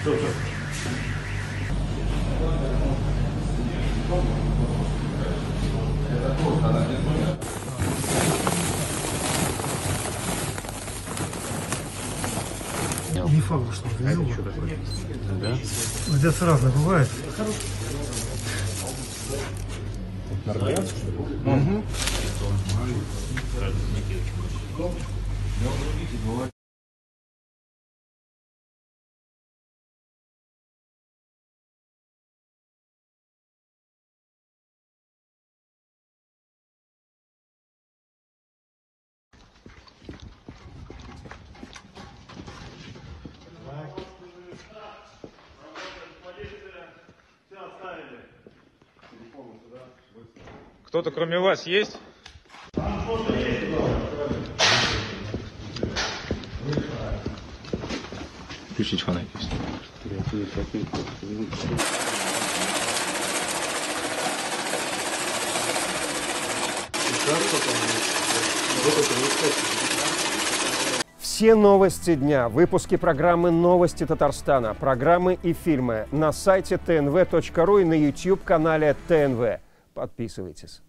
Не факт, что это что такое? Да? Здесь разное бывает. Угу. Кто-то кроме вас есть? Включить фонарик. Все новости дня, выпуски программы «Новости Татарстана», программы и фильмы на сайте tnv.ru и на YouTube-канале ТНВ. Подписывайтесь.